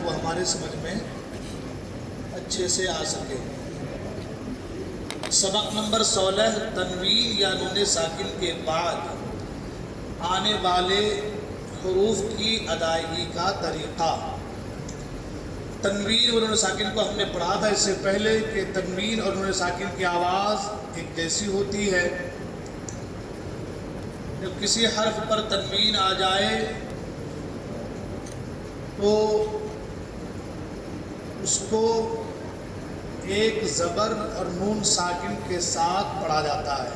وہ ہمارے سمجھ میں اچھے سے آ سکے۔ سبق نمبر 16 تنوین یا نون ساکن کے بعد آنے والے حروف کی ادائیگی کا طریقہ۔ تنوین اور نون ساکن کو ہم نے پڑھا تھا اس سے پہلے کہ تنوین اور نون ساکن کی آواز ایک جیسی ہوتی ہے۔ جب کسی حرف پر تنوین آ جائے تو اس کو ایک زبر اور نون ساکن کے ساتھ پڑھا جاتا ہے۔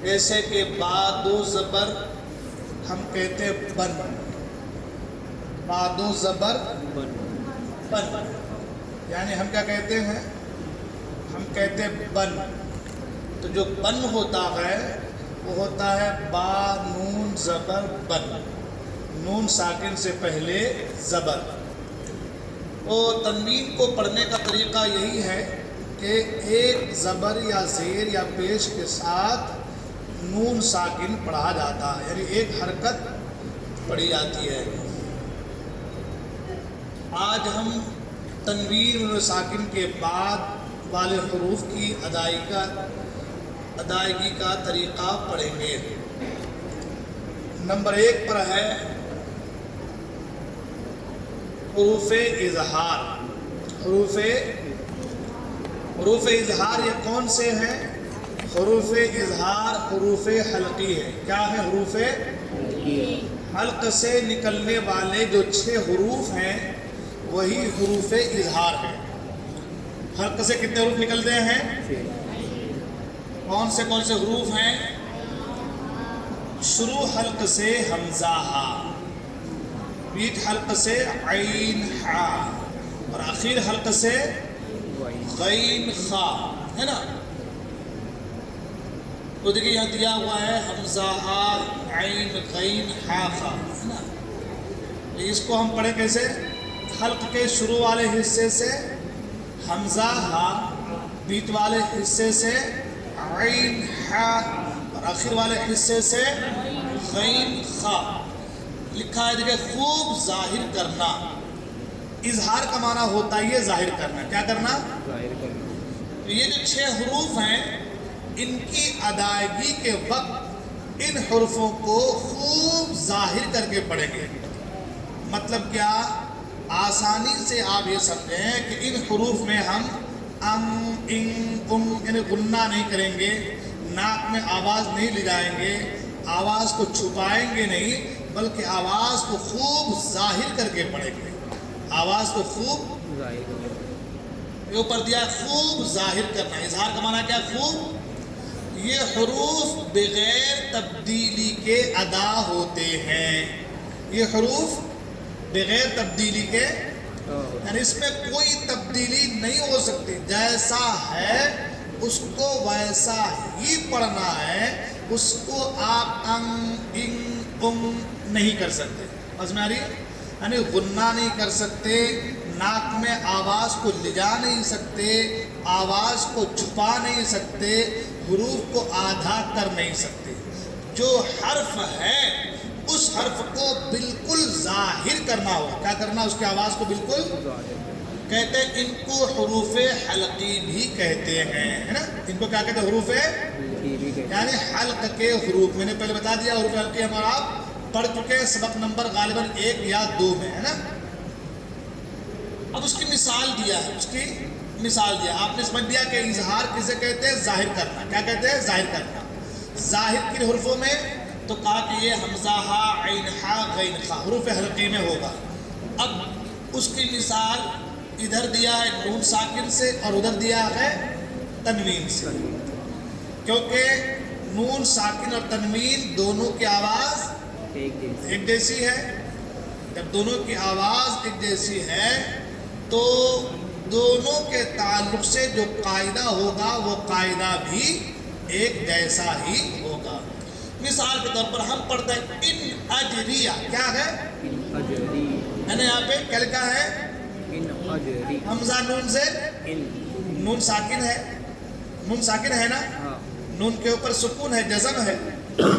جیسے کہ با دو زبر ہم کہتے ہیں بن، با دو زبر بن، یعنی ہم کیا کہتے ہیں؟ ہم کہتے ہیں بن۔ تو جو بن ہوتا ہے وہ ہوتا ہے با نون زبر بن، نون ساکن سے پہلے زبر۔ تو تنوین کو پڑھنے کا طریقہ یہی ہے کہ ایک زبر یا زیر یا پیش کے ساتھ نون ساکن پڑھا جاتا ہے، یعنی ایک حرکت پڑھی جاتی ہے۔ آج ہم تنوین نون ساکن کے بعد والے حروف کی ادائیگی کا طریقہ پڑھیں گے۔ نمبر 1 پر ہے حروف اظہار۔ حروف اظہار یہ کون سے ہیں؟ حروف اظہار حروف حلقی ہے۔ کیا ہے؟ حروف حلق سے نکلنے والے جو 6 حروف ہیں وہی حروف اظہار ہیں۔ حلق سے کتنے حروف نکلتے ہیں؟ کون سے حروف ہیں؟ شروع حلق سے حمزہ ہا، بیچ حلق سے عین ہا، اور آخر حلق سے غین خا، ہے نا؟ تو دیکھیں یہاں دیا ہوا ہے حمزہ ہا عین غین ہا خا، ہے نا؟ اس کو ہم پڑھیں کیسے؟ حلق کے شروع والے حصے سے حمزہ ہا، بیچ والے حصے سے عین ہا، اور آخر والے حصے سے غین خا۔ لکھا ہے دیکھیں خوب ظاہر کرنا۔ اظہار کا معنی ہوتا ہے یہ ظاہر کرنا۔ کیا کرنا؟ ظاہر کرنا۔ تو یہ جو 6 حروف ہیں ان کی ادائیگی کے وقت ان حروفوں کو خوب ظاہر کر کے پڑھیں گے۔ مطلب کیا؟ آسانی سے آپ یہ سمجھیں کہ ان حروف میں ہم یعنی غنہ نہیں کریں گے، ناک میں آواز نہیں لے جائیں گے، آواز کو چھپائیں گے نہیں، بلکہ آواز کو خوب ظاہر کر کے پڑھیں گے۔ آواز کو خوب ظاہر، یہ اوپر دیا خوب ظاہر کرنا۔ اظہار کا معنی کیا؟ خوب۔ یہ حروف بغیر تبدیلی کے ادا ہوتے ہیں۔ یہ حروف بغیر تبدیلی کے، یعنی اس میں کوئی تبدیلی نہیں ہو سکتی، جیسا ہے اس کو ویسا ہی پڑھنا ہے، اس کو آپ نہیں کر سکتے۔ سمجھ میں آ رہی ہے؟ یعنی غنہ نہیں کر سکتے، ناک میں آواز کو لے جا نہیں سکتے، آواز کو چھپا نہیں سکتے، حروف کو آدھا کر نہیں سکتے۔ جو حرف ہے اس حرف کو بالکل ظاہر کرنا ہوگا۔ کیا کرنا؟ اس کی آواز کو بالکل کہتے ہیں، ان کو حروف حلقی بھی کہتے ہیں، ہے نا؟ ان کو کیا کہتے ہیں؟ حروف یعنی حلق کے حروف۔ میں نے پہلے بتا دیا حروف حلقی ہمارا آپ پڑھ چکے ہیں سبق نمبر غالباً 1 یا 2 میں، ہے نا؟ اب اس کی مثال دیا ہے، آپ نے سمجھ دیا کہ اظہار کسے کہتے ہیں؟ ظاہر کرنا۔ کیا کہتے ہیں؟ ظاہر کرنا۔ ظاہر کن حروفوں میں؟ تو کہا کہ یہ حمزہ ہا عین ہا غین خا حروف حلقی میں ہوگا۔ اب اس کی مثال ادھر دیا ہے نون ساکن سے اور ادھر دیا ہے تنوین سے، کیونکہ نون ساکن اور تنوین دونوں کی آواز ایک جیسی ہے۔ جب دونوں کی آواز ایک جیسی ہے تو دونوں کے تعلق سے جو قاعدہ ہوگا وہ قاعدہ بھی ایک جیسا ہی ہوگا۔ مثال کے طور پر ہم پڑھتے ہیں ان اجریہ، کیا ہے؟ میں نے یہاں پہ کیا لکھا ہے؟ حمزہ نون سے نون ساکن ہے، نون ساکن ہے نا؟ نون کے اوپر سکون ہے، جزم ہے،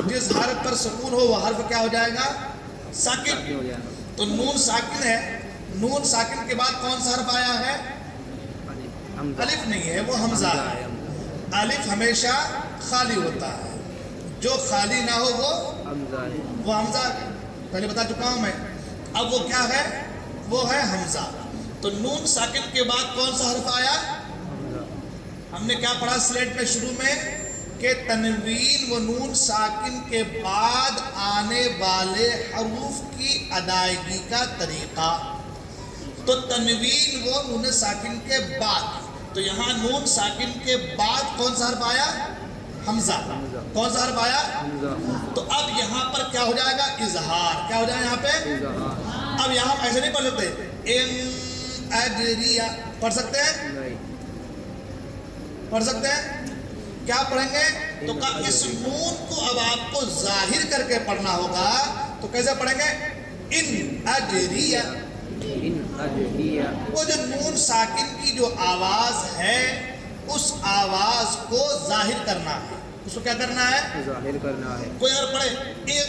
جس حرف پر سکون ہو وہ حرف کیا ہو جائے گا؟ ساکن۔ تو نون ساکن ہے، نون ساکن کے بعد کون سا حرف آیا ہے؟ الف نہیں ہے، وہ حمزہ ہے۔ الف ہمیشہ خالی ہوتا ہے، جو خالی نہ ہو وہ حمزہ ہے، پہلے بتا چکا ہوں میں۔ اب وہ کیا ہے؟ وہ ہے حمزہ۔ تو نون ساکن کے بعد کون سا حرف آیا؟ ہم نے کیا پڑھا سلیٹ میں شروع میں کہ تنوین و نون ساکن کے بعد آنے والے حروف کی ادائیگی کا طریقہ۔ تو تنوین و نون ساکن کے بعد، تو یہاں نون ساکن کے بعد کون سا حرف آیا؟ حمزہ۔ کون سا حرف آیا؟ تو اب یہاں پر کیا ہو جائے گا؟ اظہار۔ کیا ہو جائے گا یہاں پہ؟ اب یہاں ایسے نہیں پڑھ سکتے ان اجریہ، پڑھ سکتے ہیں؟ پڑھ سکتے ہیں؟ کیا پڑھیں گے؟ تو اس نون کو اب آپ کو ظاہر کر کے پڑھنا ہوگا، تو کیسے پڑھیں گے؟ ان اجریہ۔ وہ جو نون ساکن کی جو آواز ہے اس آواز کو ظاہر کرنا ہے، اس کو کیا کرنا ہے؟ ظاہر کرنا ہے۔ کوئی اگر پڑھے ان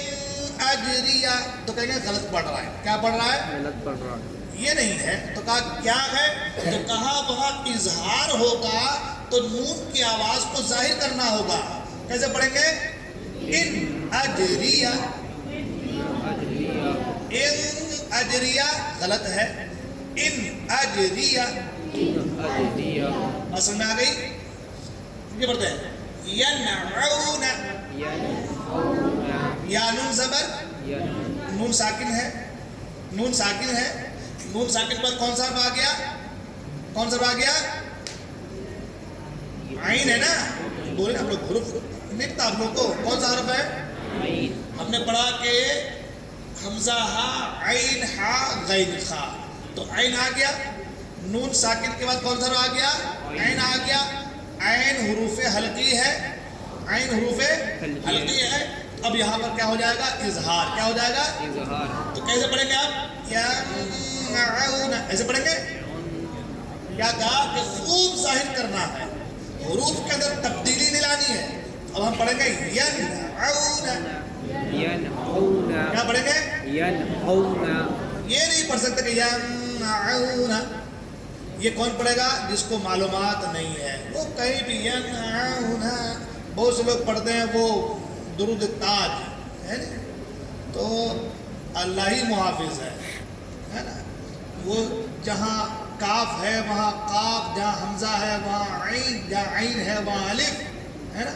اجریہ تو کہیں گے غلط پڑھ رہا ہے۔ کیا پڑھ رہا ہے؟ غلط پڑھ رہا ہے۔ یہ نہیں ہے، تو کہا کیا ہے؟ تو کہا وہاں اظہار ہوگا تو نون کی آواز کو ظاہر کرنا ہوگا۔ کیسے پڑھیں گے؟ ان اجریہ۔ ان اجریہ غلط ہے، ان اجریہ۔ سمجھ میں آ گئی؟ یہ پڑھتے ہیں ینعون، یا نون زبر، نون ساکن ہے، نون ساکن ہے، نون ساکن پر کون سا حرف آ گیا؟ کون سا حرف آ گیا؟ عین ہے نا؟ بولے آپ لوگ حروف نہیں پتا آپ لوگ کو کون سا حرف ہے؟ ہم نے پڑھا کہ حمزہ ہا عین ہا غین خا، تو عین آ گیا، نون ساکن کے بعد کون سا آ گیا؟ عین آ گیا۔ عین حروف حلقی ہے، عین حروف حلقی ہے۔ اب یہاں پر کیا ہو جائے گا؟ اظہار۔ کیا ہو جائے گا؟ اظہار۔ تو کیسے پڑھیں گے آپ؟ ینعون، ایسے پڑھیں گے؟ کیا کہا کہ خوب ظاہر کرنا ہے، حروف کے اندر تبدیلی نہیں لانی ہے۔ اب ہم پڑھیں گے ینعون، کیا پڑھیں گے؟ ینعون۔ یہ نہیں پڑھ سکتے کہ ینعون، یہ کون پڑھے گا؟ جس کو معلومات نہیں ہے، وہ کہیں بھی ینعون۔ بہت سے لوگ پڑھتے ہیں وہ درود تاج ہے نا، تو اللہ ہی محافظ ہے نا، وہ جہاں کاف ہے وہاں قاف، جہاں حمزہ ہے وہاں عین، جہاں عین ہے وہاں الف ہے نا،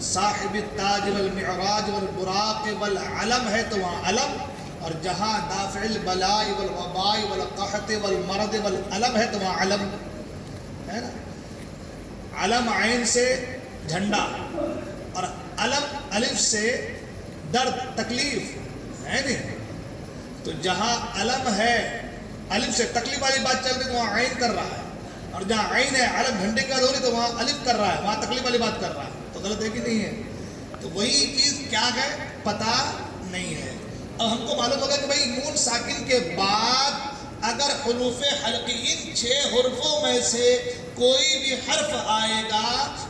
صاحب التاج والمعراج والبراق والعلم ہے تو وہاں علم، اور جہاں دافع البلاء والوباء والقحط والمرض والعلم ہے تو وہاں علم ہے نا۔ علم عین سے جھنڈا، اور علم الف سے درد تکلیف ہے نہیں، تو جہاں علم ہے الف سے تکلیف والی بات چل رہی تو وہاں عین کر رہا ہے، اور جہاں عین ہے علم جھنڈے کی بات ہو رہی تو وہاں الف کر رہا ہے، وہاں تکلیف والی بات کر رہا ہے، تو غلط ہے کہ نہیں ہے؟ تو وہی چیز کیا ہے پتہ نہیں ہے۔ اب ہم کو معلوم ہوگا کہ بھائی نون ساکن کے بعد اگر حروف حلقی ان 6 حرفوں میں سے کوئی بھی حرف آئے گا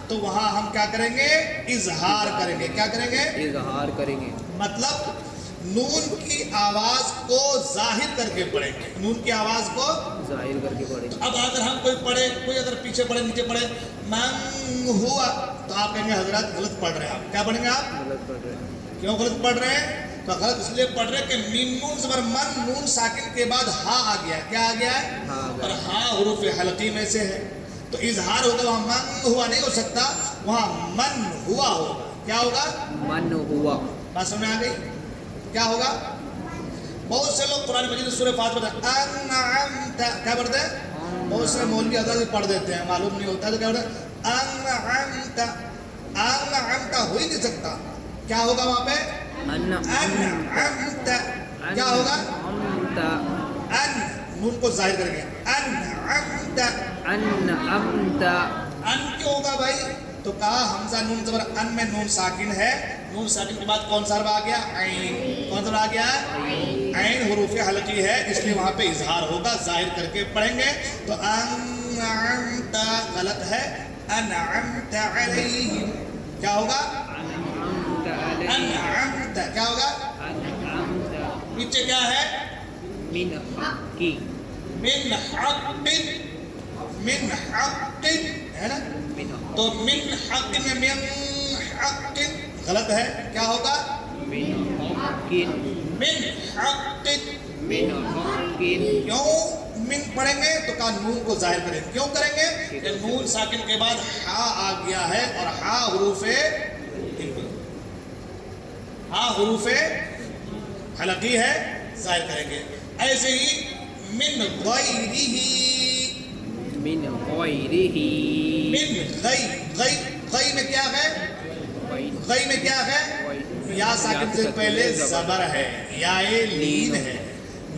تو وہاں ہم کیا کریں گے؟ اظہار کریں گے۔ کیا کریں گے؟ اظہار کریں گے۔ مطلب نون کی آواز کو ظاہر کر کے پڑھیں گے، نون کی آواز کو ظاہر کر کے پڑھیں گے۔ اب اگر ہم کوئی پڑھے، کوئی اگر پیچھے پڑھے نیچے پڑھے من ہوا، تو آپ کہیں گے حضرات غلط پڑھ رہے ہیں۔ آپ کیا پڑھیں گے؟ آپ غلط پڑھ رہے ہیں۔ کیوں غلط پڑھ رہے ہیں؟ تو غلط اس لیے پڑھ رہے ہیں کہ میم نون زبر من، نون ساکن کے بعد ہا آ گیا ہے۔ کیا آ گیا ہے؟ اور ہا حروف حلقی میں سے ہے، تو اظہار ہوگا، وہاں من ہوا نہیں ہو سکتا، وہاں من ہوا ہوگا۔ کیا ہوگا؟ من ہوا۔ بات سمجھ میں آ گئی؟ کیا ہوگا؟ بہت سے لوگ قرآن مجید سورہ فاتحہ پڑھتے ہیں انعمت، کیا پڑھتے ہیں؟ بہت سے مولوی حضرات پڑھ دیتے ہیں، معلوم نہیں ہوتا تو کیا پڑھتے ہیں؟ انعمت۔ انعمت ہو ہی نہیں سکتا، کیا ہوگا وہاں پہ؟ انعمت۔ کیا ہوگا؟ ان، نون کو ظاہر کریں گے، انعمت۔ انعمت۔ ان کیوں ہوگا بھائی؟ تو کہا حمزہ نون زبر ان میں نون ساکن ہے، نون ساکن کے بعد کون سا حرف آ گیا؟ عین۔ کون سا آ گیا؟ عین حروف حلقی ہے، اس لیے وہاں پہ اظہار ہوگا، ظاہر کر کے پڑھیں گے۔ تو انعمت غلط ہے، انعمت علیہم۔ کیا ہوگا؟ انعمت۔ کیا ہوگا؟ پیچھے کیا ہے؟ من حق من حق، من حق ہے نا، من تو من حق میں من حق غلط ہے، کیا ہوگا؟ من حق من حق. من حق کیوں من پڑھیں گے تو کہا نون کو ظاہر کریں گے. کیوں کریں گے کہ نون ساکن کے بعد ہا آ گیا ہے اور ہا حروف حلقی ہے، ظاہر کریں گے. ایسے ہی من غیرہ، من غیرہ من غی میں کیا ہے؟ غی میں کیا ہے؟ یا ساکن سے پہلے زبر ہے، یا لین ہے،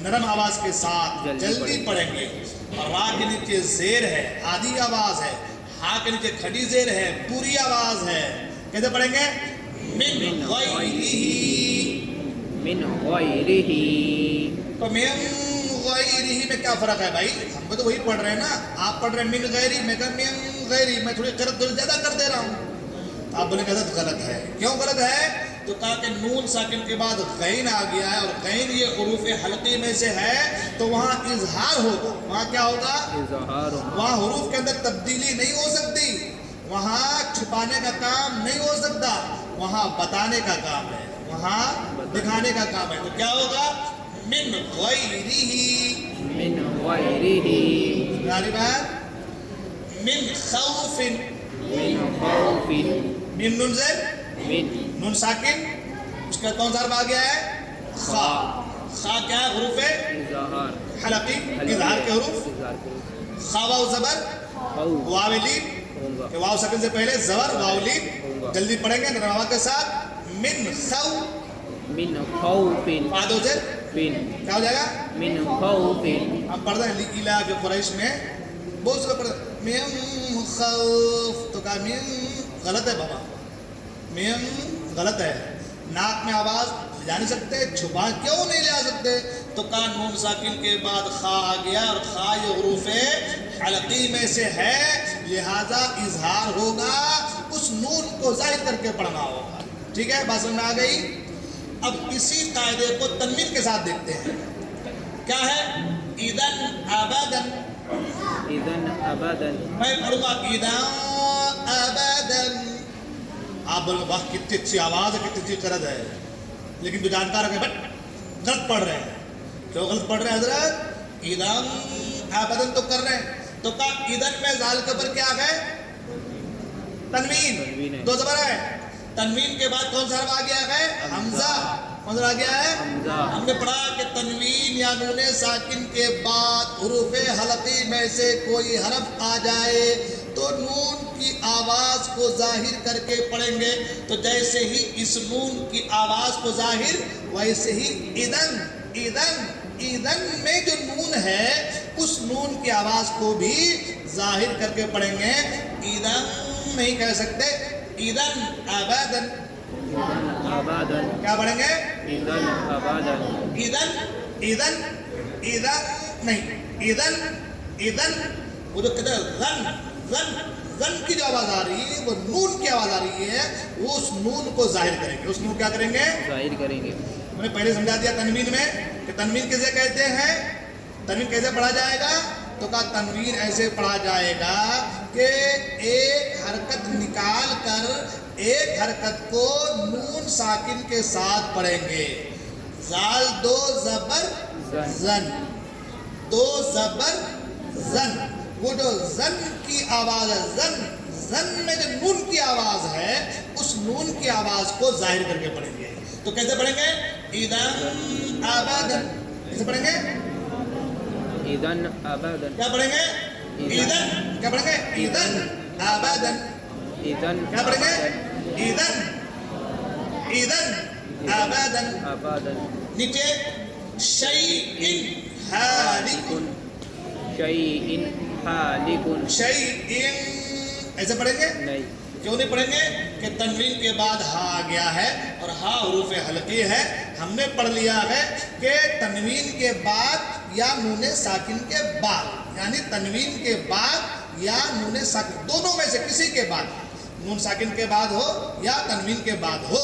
نرم آواز کے ساتھ جلدی پڑھیں گے. اور را کے نیچے زیر ہے، آدھی آواز ہے. ہا کے نیچے کھڑی زیر ہے، پوری آواز ہے. کیسے پڑھیں گے؟ من غیرہ. من غیرہ. تو من غیرہ میں کیا فرق ہے بھائی؟ ہم کو تو وہی پڑھ رہے ہیں نا. آپ پڑھ رہے ہیں من غیرہ، میں کہا من غیرہ، میں تھوڑی قرأت زیادہ کر دے رہا ہوں. آپ بولے کہ حضرت غلط ہے. کیوں غلط ہے؟ تو کہا کہ نون ساکن کے بعد غین آ گیا ہے اور غین یہ حروف حلقی میں سے ہے، تو وہاں اظہار ہوگا. وہاں کیا ہوگا؟ اظہار. وہاں حروف کے اندر تبدیلی نہیں ہو سکتی، وہاں چھپانے کا کام نہیں ہو سکتا، وہاں بتانے کا کام ہے، وہاں دکھانے کا کام ہے. تو کیا ہوگا؟ من غیرہ. من غیرہ. ساری بات. من خوف. من خوف. میم نون سے من نون ساکن، اس کا کون سا حرف آ گیا ہے؟ خا. خا کیا ہے؟ حروف اظہار. حلقی، اظہار کے حروف. اظہار کے خا واو زبر، خوف واو لین، ہوگا. کہ واو ساکن سے پہلے زبر، واو لین. جلدی پڑھیں گے نرم آواز کے ساتھ. من خو، من خوف. فادو سے فن. کیا ہو جائے گا؟ من خوف. ہم پڑھتے ہیں لیلا کے قریش میں بہت سے پڑھتے ہیں من خوف، تو کہا من غلط ہے بابا، من غلط ہے. ناک میں آواز جا نہیں سکتے، چھپا کیوں نہیں لے آ سکتے؟ تو کہا نون ساکن کے بعد خا آ گیا اور خا یہ حروف حلقی میں سے ہے، لہذا اظہار ہوگا، اس نون کو ظاہر کر کے پڑھنا ہوگا. ٹھیک ہے، بات سمجھ میں آ گئی؟ اب اسی قاعدے کو تنوین کے ساتھ دیکھتے ہیں. کیا ہے؟ اذن ابدن. اذن ابدا. میں پڑھوں گا اذن ابدن. آپ بولو واہ کتنی اچھی آواز ہے، کتنی اچھی قرض ہے، لیکن جو جانکار ہے بٹ غلط پڑھ رہے ہیں. کیوں غلط پڑھ رہے ہیں حضرت؟ اذن ابدن تو کر رہے ہیں. تو کہا اذن میں زال کے اوپر کیا ہے؟ تنوین. دو زبر ہے. تنوین کے بعد کون سا حرف آ گیا ہے؟ حمزہ. کون سا آ گیا ہے؟ حمزہ. ہم نے پڑھا کہ تنوین یا نون ساکن کے بعد حروف حلقی میں سے کوئی حرف آ جائے تو نون کی آواز کو ظاہر کر کے پڑھیں گے. تو جیسے ہی اس نون کی آواز کو ظاہر، ویسے ہی اذن اذن میں جو نون ہے اس نون کی آواز کو بھی ظاہر کر کے پڑھیں گے. اذن نہیں کہہ سکتے، اذن ابدن. ابدا. کیا پڑھیں گے؟ اذن ابدا. اذن نہیں، اذن وہ جو کہتے ہیں زن کی جو آواز آ رہی ہے وہ نون کی آواز آ رہی ہے، وہ اس نون کو ظاہر کریں گے. اس نون کیا کریں گے؟ ظاہر کریں گے. میں نے پہلے سمجھا دیا تنوین میں کہ تنوین کیسے کہتے ہیں، تنوین کیسے پڑھا جائے گا. تو کہا تنوین ایسے پڑھا جائے گا کہ ایک حرکت نکال کر ایک حرکت کو نون ساکن کے ساتھ پڑھیں گے. زال دو زبر زن، دو زبر زن. وہ جو زن کی آواز ہے، زن میں جو نون کی آواز ہے اس نون کی آواز کو ظاہر کر کے پڑھیں گے. تو کیسے پڑھیں گے؟ اذن ابدن. کیسے پڑھیں گے؟ اذن ابدا. کیا پڑھیں گے؟ اذن. کیا پڑھیں گے؟ اذن ابدن. اذن کیا پڑھیں گے؟ اذن ابدن. ابدا. نیچے شیئن حالک. شیئن حالک. شیئن ایسے پڑھیں گے؟ نہیں. کیوں نہیں پڑھیں گے؟ کہ تنوین کے بعد ہا آ گیا ہے اور ہا حروف حلقی ہے. ہم نے پڑھ لیا ہے کہ تنوین کے بعد یا نون ساکن کے بعد، یعنی تنوین کے بعد یا نون ساکن، دونوں میں سے کسی کے بعد، نون ساکن کے بعد ہو یا تنوین کے بعد ہو،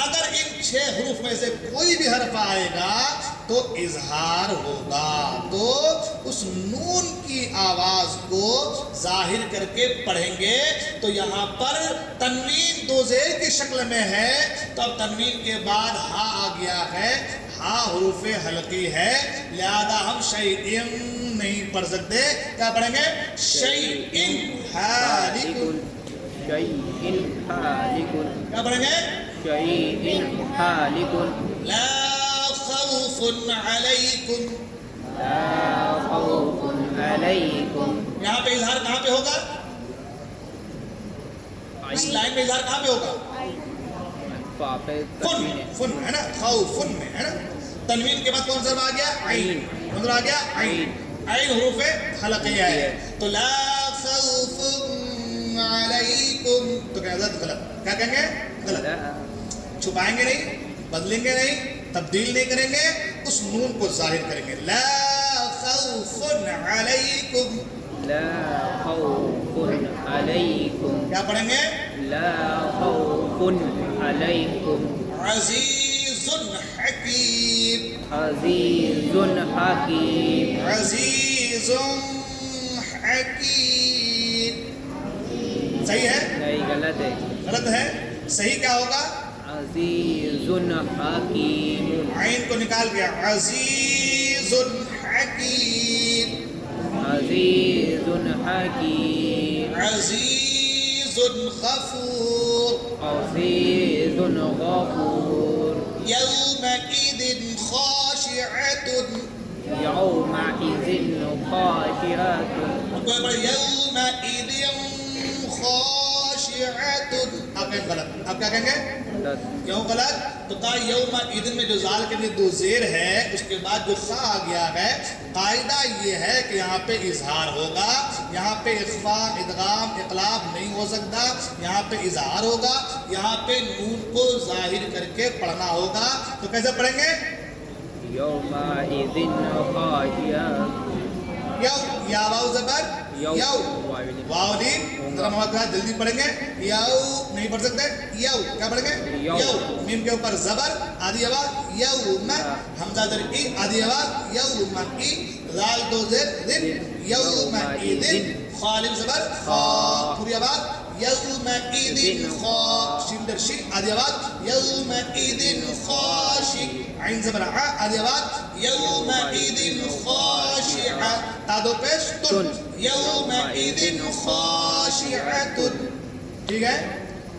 اگر ان 6 حروف میں سے کوئی بھی حرف آئے گا تو اظہار ہوگا. تو اس نون کی آواز کو ظاہر کر کے پڑھیں گے. تو یہاں پر تنوین دو زیر کی شکل میں ہے, تو اب تنوین کے بعد ہا آ گیا ہے, ہا حروف حلقی ہے, لہذا ہم شیئن نہیں پڑھ سکتے. کیا پڑھیں گے؟ شیئن حالکن. شیئن حالکن. کیا پڑھیں گے؟ شیئن حالکن. لا خوف علیکم. لا خوف علیکم. یہاں پہ اظہار کہاں پہ ہوگا؟ اس لائن میں اظہار کہاں پہ ہوگا؟ فا پہ فن, تنوین ہے. فن ہے نا, خوفن میں ہے نا. تنوین کے بعد کون سا آ گیا؟ عین. کون آ گیا؟ عین. عین حروف حلقیہ ہے. تو لا خوف علیکم, تو کیا غلط؟ کیا کہیں گے؟ غلط. چھپائیں گے نہیں, بدلیں گے نہیں, تبدیل نہیں کریں گے, اس نون کو ظاہر کریں گے. لا خوف علیکم. لا خوف علیکم. کیا پڑھیں گے؟ لا خوف علیکم. عزیز حکیم. عزیز حکیم. عزیز حکیم. صحیح ہے؟ نہیں, غلط ہے. غلط ہے. صحیح کیا ہوگا؟ عزیز حکیم. عین کو نکال دیا. عزیز حکیم. عزیز حکیم. عزیز غفور. عزیز غفور. یومئذ خاشعۃ. یومئذ خاشعۃ. یومئذ خاشعۃ. آپ کہیں غلط. آپ کیا کہیں گے؟ غلط. کیوں غلط؟ تو کہا یومئذ میں جو زال کے لیے دو زیر ہے, اس کے بعد جو خا آ گیا ہے, قاعدہ یہ ہے کہ یہاں پہ اظہار ہوگا. یہاں پہ اخفاء, ادغام, اقلاب نہیں ہو سکتا. یہاں پہ اظہار ہوگا. یہاں پہ نون کو ظاہر کر کے پڑھنا ہوگا. تو کیسے پڑھیں گے؟ یومئذ خاشعۃ. یو, یا واو زبر یو. یو, واو دین. ذرا مواد کا جلدی پڑھیں گے. یو نہیں پڑھ سکتے. یو کیا پڑھیں گے؟ یو. میم کے اوپر زبر, آدھی آواز یوم, حمزہ در ای, آدھی آواز یوم ای, زال دو زیر ذن, یومئذ, خالف زبر خا, پوری آواز یومئذ خا, شین در شی, آدھی آواز یومئذ خاشع, عین زبر ع, آدھی آواز یومئذ خاشعہ, تا دو پیش تن, یومئذ خاشعۃ. ٹھیک ہے,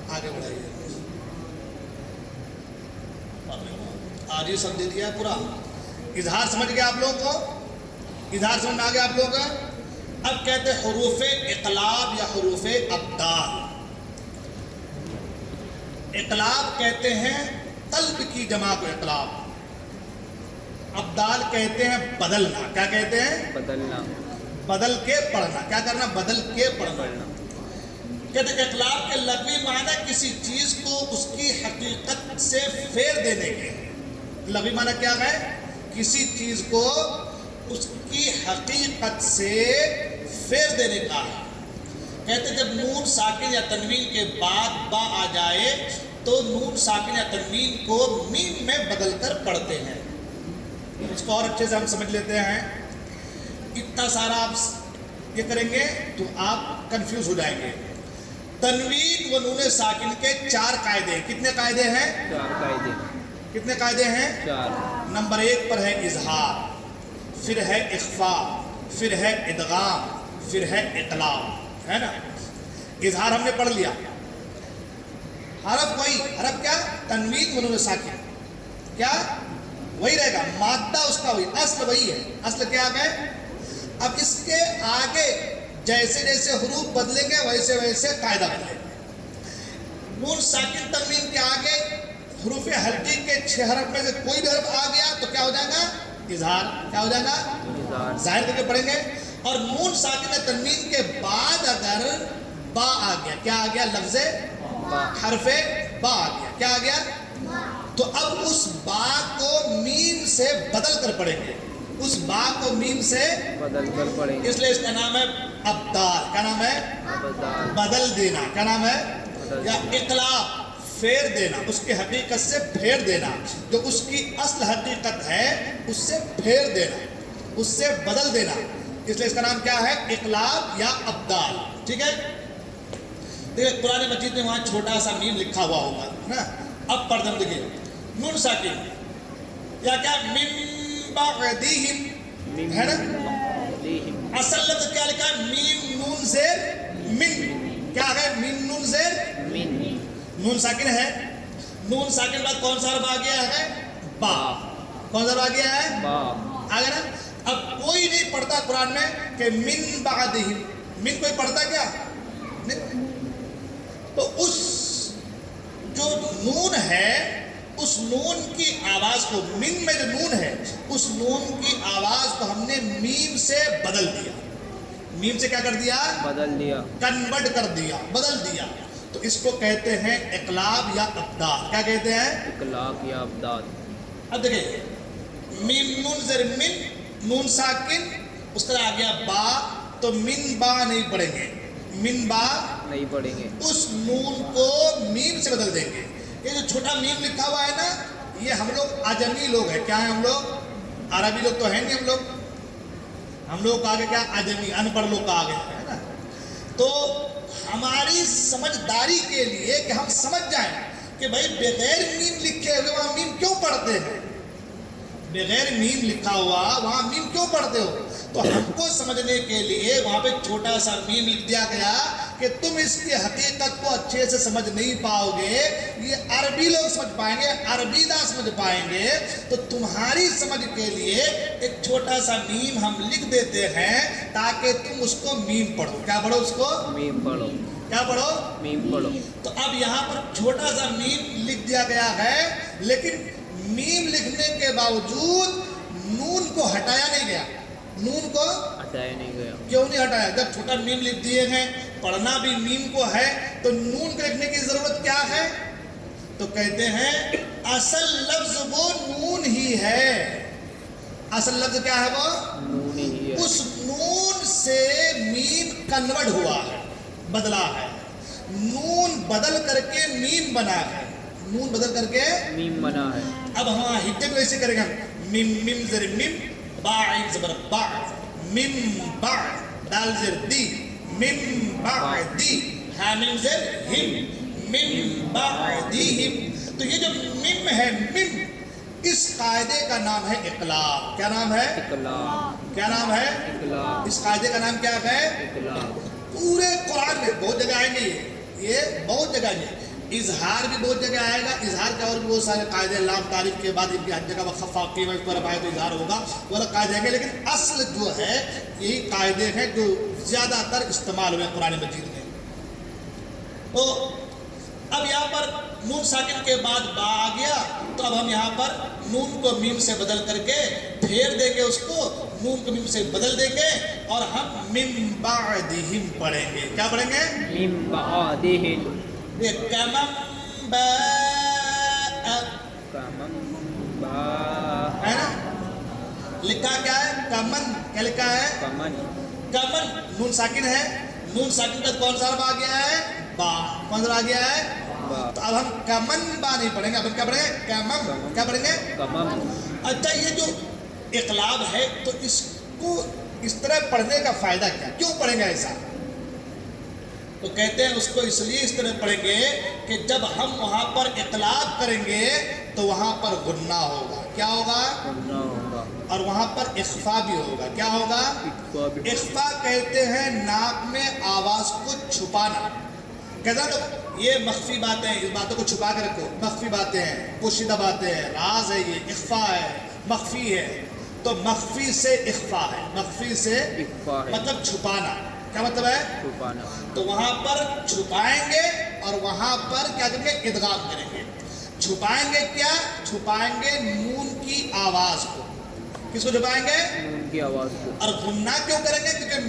آگے بڑھائیے. آج یہ سمجھ دیا پورا. اظہار سمجھ گیا آپ لوگوں کو؟ اظہار سمجھ میں آ گیا آپ لوگوں کا؟ اب کہتے ہیں حروف اقلاب یا حروف ابدال. اقلاب کہتے ہیں قلب کی جمع کو اقلاب. ابدال کہتے ہیں بدلنا. کیا کہتے ہیں؟ بدلنا. بدل کے پڑھنا. کیا کرنا؟ بدل کے پڑھنا. کہتے ہیں اقلاب کے لغوی معنی کسی چیز کو اس کی حقیقت سے پھیر دینے کے. لغوی معنی کیا ہے؟ کسی چیز کو اس کی حقیقت سے پھیر دینے کا ہے. کہتے ہیں جب نون ساکن یا تنوین کے بعد با آ جائے تو نون ساکن یا تنوین کو میم میں بدل کر پڑھتے ہیں. اس کو اور اچھے سے ہم سمجھ لیتے ہیں. اتنا سارا آپ یہ کریں گے تو آپ کنفیوز ہو جائیں گے. تنوین و نون ساکن کے 4 قاعدے. کتنے قاعدے ہیں؟ 4 قاعدے. کتنے قاعدے ہیں؟ 4. نمبر 1 پر ہے اظہار, پھر ہے اخفاء, پھر ہے ادغام, پھر ہے اقلاب. ہے نا؟ اظہار ہم نے پڑھ لیا. حرف وہی, حرف کیا؟ تنوین و نون ساکن. کیا وہی رہے گا, مادہ اس کا وہی, اصل وہی ہے. اصل کیا ہے؟ اب اس کے آگے جیسے جیسے حروف بدلیں گے ویسے ویسے قاعدہ بدلے گا. نون ساکن تنوین کے آگے حروف حلقی کے 6 حرف میں سے کوئی بھی حرف آ گیا تو کیا ہو جائے گا؟ اظہار. کیا ہو جائے گا؟ ظاہر کر کے پڑھیں گے. اور نون ساکن تنوین کے بعد اگر با آ گیا, کیا آ گیا؟ لفظ حرف با آ گیا. کیا آ گیا؟ تو اب اس با کو میم سے بدل کر پڑھیں گے. اس با کو میم سے بدل کر پڑھیں گے. اس لیے اس کا نام ہے ابدال. کیا نام ہے؟ ابدال. بدل دینا. کیا نام ہے؟ بدل یا دینا. اقلاب, پھیر دینا، اس کی حقیقت سے پھیر دینا، جو اس کی اصل حقیقت ہے اس سے پھیر دینا، اس سے بدل دینا، اس لیے اس کا نام کیا ہے؟ اقلاب یا ابدال. ٹھیک ہے. دیکھیں قرآن مجید میں وہاں چھوٹا سا میم لکھا ہوا ہوگا نا. اب پڑھ دیں دیکھیے نون ساکن یا کیا من بعدہم ہے نا. اصل لفظ کیا لکھا ہے؟ میم نون زیر من. کیا ہے؟ میم نون زیر من. نون ساکن ہے. نون ساکن بعد کون سا حرف آ گیا ہے؟ با. کون سا حرف آ گیا ہے؟ با. آ گیا نا. اب کوئی نہیں پڑھتا قرآن میں کہ من بعدہم. من کوئی پڑھتا کیا؟ نہیں. تو اس جو نون ہے اس نون کی آواز کو، من میں جو نون ہے اس نون کی آواز کو ہم نے میم سے بدل دیا. میم سے کیا کر دیا؟ بدل دیا. کنورٹ کر دیا، بدل دیا. تو اس کو کہتے ہیں اقلاب یا ابدال. کیا کہتے ہیں؟ اقلاب یا ابدال. اب دیکھیں میم نون زیر من، نون ساکن، اس طرح آ گیا با، تو من با نہیں پڑھیں گے، من با نہیں پڑھیں گے. اس نون کو میم سے بدل دیں گے. یہ جو چھوٹا میم لکھا ہوا ہے نا، یہ ہم لوگ اجمی لوگ ہیں. کیا ہیں ہم لوگ؟ عربی لوگ تو ہیں نہیں. ہم لوگ آگے کیا؟ اجمی، ان پڑھ لوگ کا آگے ہے نا. تو ہماری سمجھداری کے لیے کہ ہم سمجھ جائیں کہ بھائی بغیر میم لکھے ہوئے وہاں میم کیوں پڑھتے ہیں؟ بغیر میم لکھا ہوا وہاں میم کیوں پڑھتے ہو؟ تو ہم کو سمجھنے کے لیے وہاں پہ چھوٹا سا میم لکھ دیا گیا کہ تم اس کی حقیقت کو اچھے سے سمجھ نہیں پاؤ گے. یہ عربی لوگ سمجھ پائیں گے، عربی داں سمجھ پائیں گے. تو تمہاری سمجھ کے لیے ایک چھوٹا سا میم ہم لکھ دیتے ہیں تاکہ تم اس کو میم پڑھو. کیا پڑھو؟ اس کو میم پڑھو. کیا پڑھو؟ میم پڑھو. تو اب یہاں پر چھوٹا سا میم لکھ دیا گیا ہے، لیکن میم لکھنے کے باوجود نون کو ہٹایا نہیں گیا. نون کو ہٹایا نہیں گیا. کیوں نہیں ہٹایا؟ جب چھوٹا میم لکھ دیے ہیں، پڑھنا بھی میم کو ہے، تو نون کو لکھنے کی ضرورت کیا ہے؟ تو کہتے ہیں اصل لفظ وہ نون ہی ہے. اصل لفظ کیا ہے؟ وہ نون ہی ہے. اس نون سے میم کنورٹ ہوا ہے، بدلا ہے. نون بدل کر کے میم بنا ہے. نون بدل کر کے میم بنا ہے. اب ہاں ہٹے کو ایسے کریں گے ہم. میم میم زر میم، با عین زبر با، میم با دال زر دی، میم با دی، ہا میم زر ہم، میم با دی ہم. تو یہ جو میم ہے، میم، اس قاعدے کا نام ہے اقلاب. کیا نام ہے؟ اقلاب. کیا نام ہے؟ اقلاب. اس قاعدے کا نام کیا ہے؟ اقلاب. پورے قرآن میں بہت جگہ آئیں گے. یہ بہت جگہ آئیں گے. اظہار بھی بہت جگہ آئے گا. اظہار کے اور بھی بہت سارے قاعدے، لام تعریف کے بعد ان کی ہر جگہ وقف واقعی میں اس پر آئے تو اظہار ہوگا، وہ الگ قاعدے ہیں گے. لیکن اصل جو ہے یہی قاعدے ہیں جو زیادہ تر استعمال ہوئے قرآن مجید میں. تو اب یہاں پر نون ساکن کے بعد با آ گیا، تو اب ہم یہاں پر نون کو میم سے بدل کر کے پھیر دیں گے، اس کو نون کو میم سے بدل دیں گے اور ہم من بعدہم پڑھیں گے. کیا پڑھیں گے؟ من بعدہم. کمم باء، کمم با ہے نا؟ لکھا کیا ہے؟ کمن. کیا لکھا ہے؟ کمن. کمن. نون ساکن ہے. نون ساکن کا کون سا حرف آ گیا ہے؟ با. کون سا آ گیا ہے؟ با. تو اب ہم کمن با نہیں پڑھیں گے، اب ہم کیا پڑھیں گے؟ کمم. کیا پڑھیں گے؟ کمم. اچھا یہ جو اقلاب ہے تو اس کو اس طرح پڑھنے کا فائدہ کیا؟ کیوں پڑھیں گے ایسا؟ تو کہتے ہیں اس کو اس لیے اس طرح پڑھیں گے کہ جب ہم وہاں پر اقلاب کریں گے تو وہاں پر غنہ ہوگا. کیا ہوگا؟ غنہ ہوگا. اور وہاں پر اخفا بھی ہوگا. کیا ہوگا؟ اخفا بھی. اخفا کہتے ہیں ناک میں آواز کو چھپانا. کہتا تو یہ مخفی باتیں، اس باتوں کو چھپا کے رکھو. مخفی باتیں ہیں، پوشیدہ باتیں ہیں، راز ہے، یہ اخفا ہے، مخفی ہے. تو مخفی سے اخفا ہے. مخفی سے اخفا ہے. مطلب چھپانا. کیا مطلب ہے؟ چھپانا. تو وہاں پر چھپائیں گے اور وہاں پر کیا کریں گے؟ ادغام کریں گے. چھپائیں گے کیا؟ چھپائیں گے نون کی آواز کو. کس کو چھپائیں گے؟ نون کی آواز کو. اور غنہ کیوں کریں گے؟ کیونکہ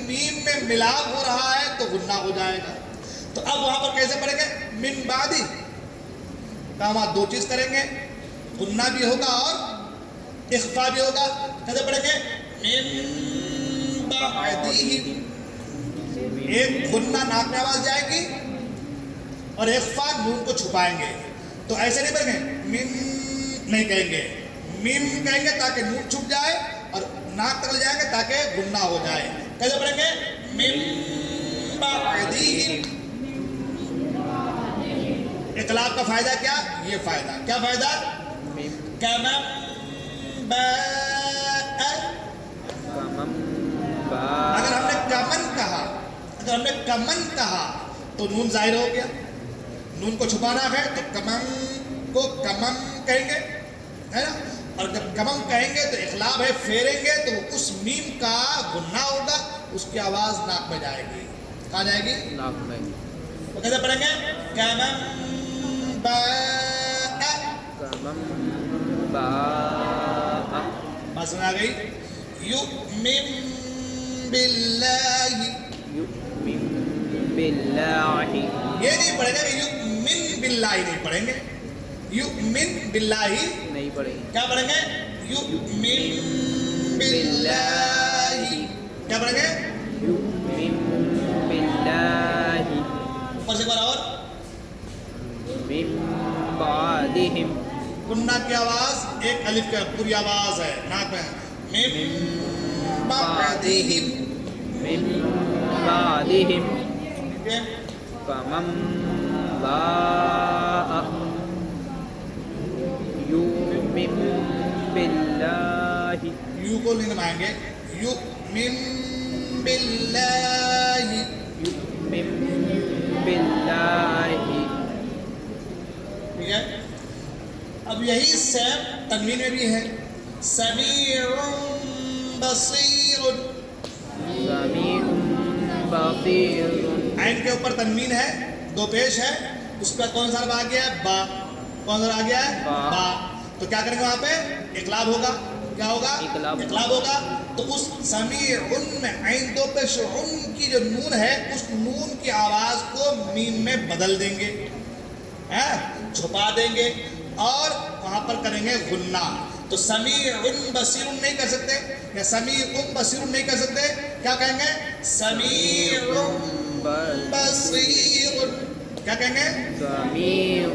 میم میں ملاپ ہو رہا ہے تو غنہ ہو جائے گا. تو اب وہاں پر کیسے پڑھیں گے؟ من بعدی. کام آپ دو چیز کریں گے، غنہ بھی ہوگا اور اخفا بھی ہوگا. کیسے پڑھیں گے؟ من بعدی. ایک غنہ ناک میں آواز جائے گی اور اخفا نون کو چھپائیں گے. تو ایسے نہیں پڑھیں گے مم نہیں کہیں گے, مم کہیں گے تاکہ نون چھپ جائے اور ناک تک لے جائیں گے تاکہ غنہ ہو جائے. کیسے پڑھیں گے من بعدہم. اقلاب کا فائدہ کیا؟ یہ فائدہ کیا فائدہ؟ کمن باء. اگر ہم نے کمن کہا تو نون ظاہر ہو گیا. نون کو چھپانا ہے تو کمن کو کمم کہیں گے, ہے نا. اور جب کمم کہیں گے تو اقلاب ہے, پھیریں گے تو اس میم کا غنہ ہوگا, اس کی آواز ناک میں جائے گی. کہاں جائے گی؟ ناک میں. تو کیسے پڑھیں گے کمن باء. بات سمجھ آ گئی؟ یؤمن باللہ. یہ نہیں پڑھیں گے یؤمن باللہ نہیں پڑھیں گے, یؤمن باللہ نہیں پڑھیں گے. کیا پڑھیں گے؟ یؤمن باللہ. کیا پڑھیں گے؟ یؤمن باللہ. اور سے ایک بار اور من بعدہم. غنہ کی آواز ایک الف کا پوری آواز ہے ناک میں. من بعدہم. من بعدہم. فمن باء یؤمن باللہ. یو کو نہیں نمائیں گے, یؤمن باللہ. یؤمن باللہ. ٹھیک ہے. اب یہی سیم تنوین میں بھی ہے. سمیع بصیر. سمیع بصیر. عین کے اوپر تنوین ہے, دو پیش ہے, اس پہ کون سا آ گیا ہے؟ با. کون سا آ گیا ہے؟ با. تو کیا کریں گے وہاں پہ؟ اقلاب ہوگا. کیا ہوگا؟ اقلاب ہوگا. تو اس سمیع میں عین دو پیش ان کی جو نون ہے اس نون کی آواز کو میم میں بدل دیں گے, چھپا دیں گے اور وہاں پر کریں گے غنہ. تو سمیع بصیر نہیں کر سکتے یا سمیع بصیر نہیں کر سکتے. کیا کہیں گے؟ سمیع بصیر. کیا کہیں گے؟ سمیع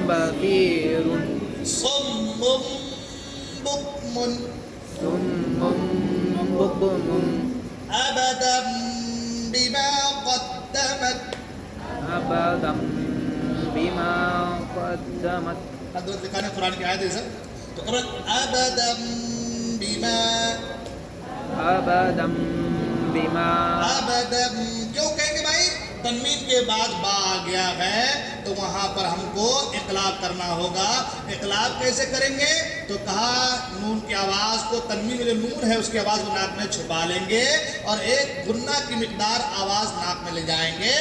بصیر. صم بکم. ابدا بما قدمت. ابدا بما قدمت. حضرت لکھانے قرآن کی آیت ہے سر. تو قرآن ابدا بما. ابدا بما. ابدا کیوں کہیں گے بھائی؟ تنوین کے بعد با آ گیا ہے تو وہاں پر ہم کو اقلاب کرنا ہوگا. اقلاب کیسے کریں گے؟ تو کہا نون کی آواز کو, تنوین میں جو نون ہے اس کی آواز کو ناک میں چھپا لیں گے اور ایک غنہ کی مقدار آواز ناک میں لے جائیں گے.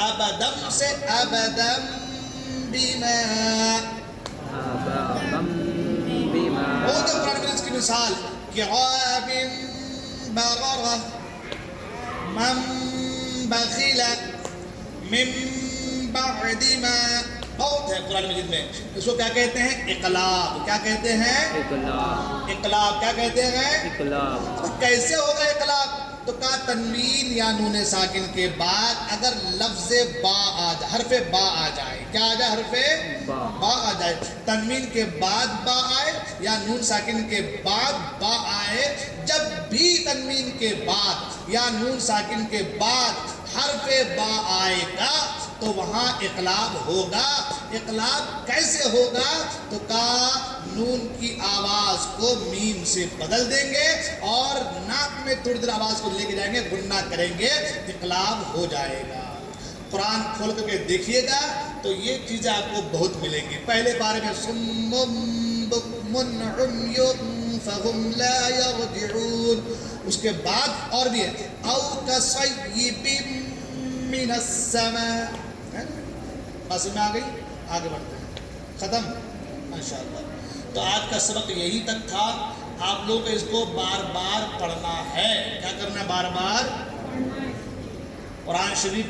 ابدم سے ابدم بما. ابدم بما. وہ تو قرآن میں اس کی مثال کعاب بغرہ من بخل من بعد ما. بہت ہے قرآن مجید میں. اس کو کیا کہتے ہیں؟ اقلاب. کیا کہتے ہیں؟ اقلاب. اقلاب کیا کہتے ہیں؟ اقلاب. کیسے ہوگا اقلاب؟ تو کہا تنوین یا نون ساکن کے بعد اگر لفظ با آ جائے, حرف با آ جائے. کیا آ جائے؟ حرف با آ جائے. تنوین کے بعد با آئے یا نون ساکن کے بعد با آئے, جب بھی تنوین کے بعد یا نون ساکن کے بعد حرف با آئے گا تو وہاں اقلاب ہوگا. اقلاب کیسے ہوگا؟ تو کہا نون کی آواز کو میم سے بدل دیں گے اور ناک میں تھوڑی دیر آواز کو لے کے جائیں گے, غنہ کریں گے, اقلاب ہو جائے گا. قرآن کھول کر کے دیکھیے گا تو یہ چیزیں آپ کو بہت ملیں گی. پہلے بارے میں صم بکم عمی فہم لا یرجعون. اس کے بعد اور بھی ہے او کصیب من السماء. بس میں آ گئی, آگے بڑھتے ہیں. ختم ماشاءاللہ. تو آج کا سبق یہی تک تھا. آپ لوگ اس کو بار بار پڑھنا ہے. کیا کرنا ہے؟ بار بار قرآن شریف